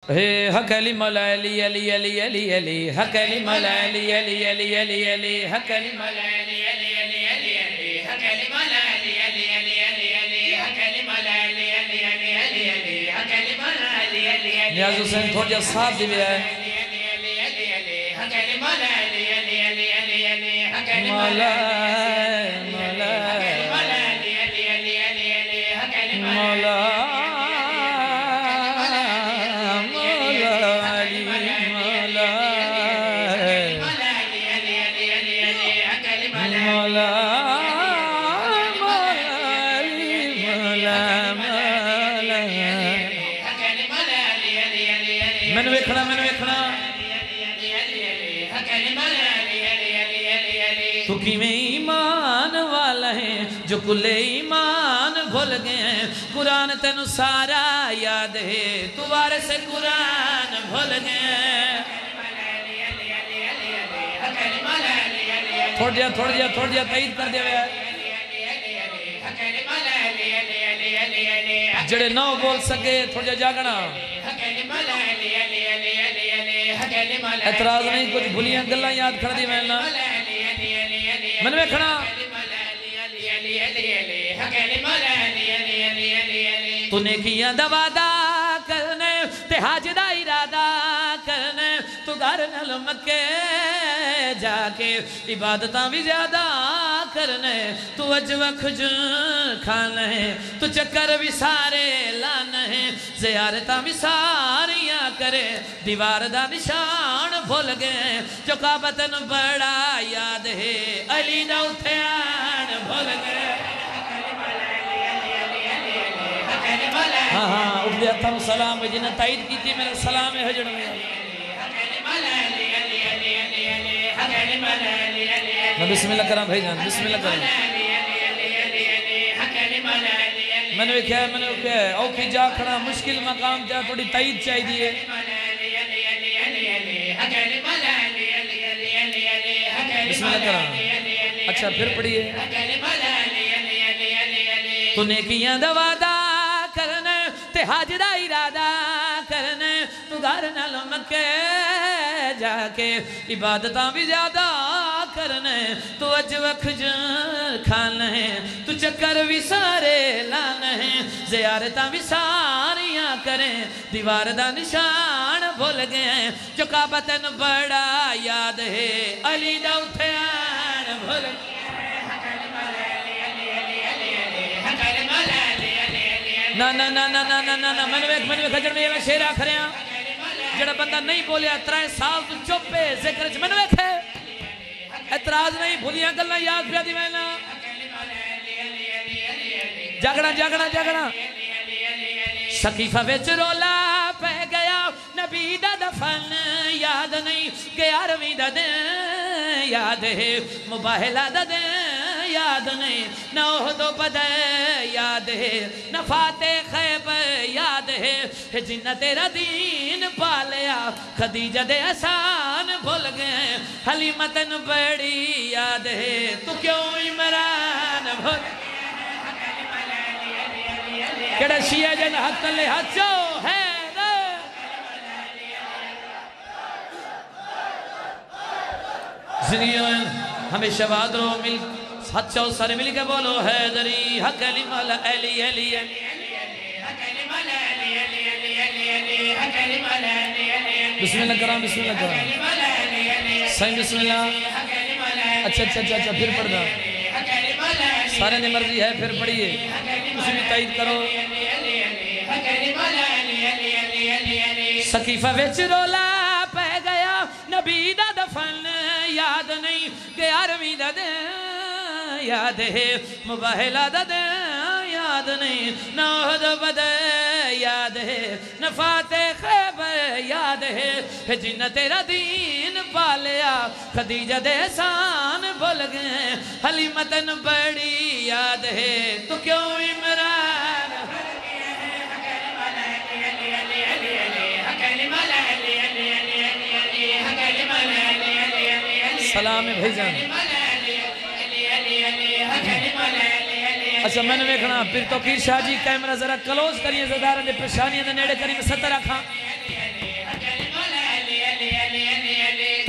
हे हकली मलाली अली अली अली अली हकली मलाली अली अली अली अली हकली मलाली अली अली अली अली हकली मलाली अली अली अली अली हकली मलाली अली अली अली अली हकली मलाली अली अली नियाज़ हुसैन थोड़ा जा साथ दिया है हकली मलाली अली अली अली अली हकली मलाली मलाली अली अली अली अली हकली मलाली तू किवें ईमान वाला है जो कुले ईमान भूल गए हैं कुरान तेनू सारा याद है तू वारे से कुरान भूल गए थोड़ा जा तईद कर दे जड़े ना बोल सके थोड़ा जागना एतराज नहीं कुछ भुलियां गल्लां याद कर दी मैं ना मन वेखना तूने किया दवादा करने ते हज दा इरादा करने तू घर नाल मक्के जाके इबादतां भी ज्यादा करने तू अज वखज खाना है तू चक्कर भी सारे लाना है ज़ियारतां भी सारियां करे दीवार दा निशान भूल गए जो काबा तैनू बड़ा याद है अली दा उत्थे आन भूल गए हाँ हाँ उठ गया था सलाम जिन्हें तायद की थी मेरा सलाम है हजर में बिस्मिल्लाह करा भाई जान बिस्मिल्लाह करा मैंने क्या औखी जा खड़ा मुश्किल मकाम जा थोड़ी तायद चाहिए बिस्मिल्लाह करा अच्छा फिर पढ़िए तूने किया दवादा करने ते हज दा इरादा करने तू घर नाल मक्के जाके इबादतां भी ज्यादा करने तू अज वखज खाना है तू चक्कर भी सारे लाना है ज़ियारतां भी सारियां करें दीवार दा निशान भूल गए जो काबा तैनू बड़ा याद है अली दा उत्थे आन भूल ना ना ना ना ना ना ना ना मन वेख खजर में मैं शेर आख रहा जड़ा बंदा नहीं बोलिया 3 साल तू चुप है जिक्र च मन वेख एतराज नहीं भुलियां गल्लां याद पिया दी मैं ना जागना जागना जागना सकीफा विच रोला पै गया नबी दा दफन याद नहीं 11वीं दा दिन याद है मुबाहिला दा दिन याद नहीं न ओहद बदर याद है न फाते खैबर याद है जिन्ना तेरा दीन पालिया खदीजा दे एहसान भूल गए हलीमा तैनू बड़ी याद है तू क्यों इमरान भूल केड़ा शिया जन हक ले हचो है हमेशा वाद रो मिल सच्चो सारे मिल के बोलो हैदरी हकली मल अली अली बिस्मिल्लाह करा सही बिस्मिल्लाह अच्छा अच्छा अच्छा अच्छा फिर पढ़ना सारे ने मर्जी है फिर पढ़िए कुछ भी तायद करो सकीफा विच रोला पै गया नबी दा दफन याद नहीं 11वीं दा दिन याद है मुबाहिला दा दिन याद नहीं न ओहद बदर याद है न फाते खैबर याद है जिन्ना तेरा दीन पालिया खदीजा दे एहसान भूल गए हलीमा तैनू बड़ी याद है तू क्यों इमरान सलाम है भाईजान अच्छा मैंने देखना फिर तो पीर शाह जी कैमरा जरा क्लोज करिए ज़दारा ने पेशानियां दे नेड़े करी मैं 70 रखा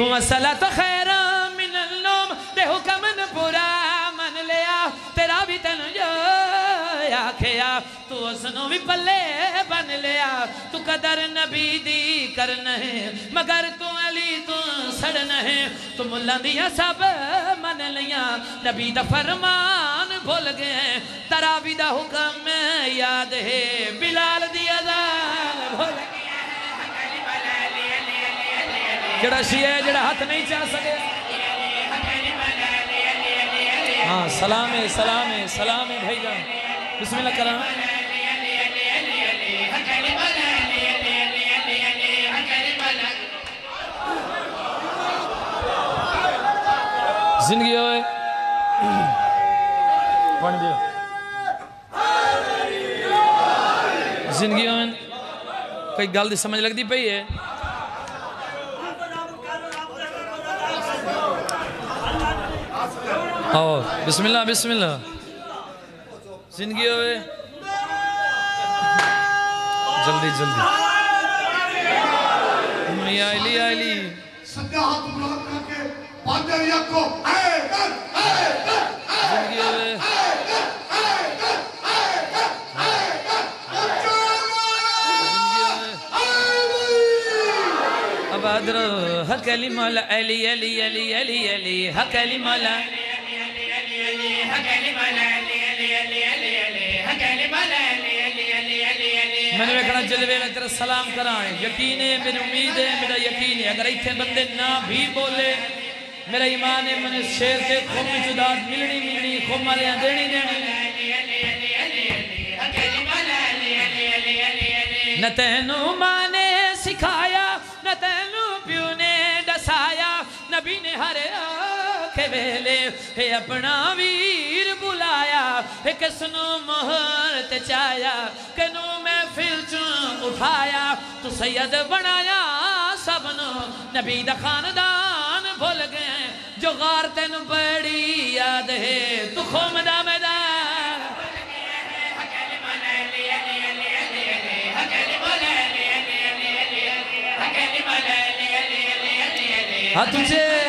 तू असला तो खैर मिनल नौम दे हुक्म न पूरा मन लिया तेरा भी तेन जो आखिया तू उसनों भी पल्ले बन लिया तू कदर नबी दी करना है मगर तू अली तू सड़ना है तू मुल्ला दिया सब मन लिया नबी दा फरमान भूल गए तरावी दा हुक्म याद है बिलाल दी अज़ान भूल गए जड़ा शिया है जड़ा हाथ नहीं चाह सके हाँ सलाम है भाईजान बिस्मिल्लाह करा जिंदगी होए पानी दियो जिंदगी होए कोई गल दी समझ लगती पई है आओ बिस्मिल्लाह बिस्मिल्लाह जिंदगी होए जल्दी जल्दी आईली सदा हाथ बुलंद करके बांधर यको जिंदगी होए अब अदर हकली मौला अली अली अली अली अली हकली मौला मैंने वेखना जलवे में तेरा सलाम करा यकीन है मेरी उम्मीद है मेरा यकीन है अगर इतने बंदे ना भी बोले मेरा ईमान है मैंने शेर के खुम में जुदात मिलनी खुम वाले देनी न तेनू माँ ने सिखाया न तेनू प्यू ने दसाया नबी ने हरे आखे वेले हे अपना वीर बुलाया हे किसनू मोहर ते चाया कनू मैं फिर चू उठाया तू सैयद बनाया सबनू नबी दा खानदान भूल गए जो गार तेन बड़ी याद है तू खुम दा मैदान हाँ तुझे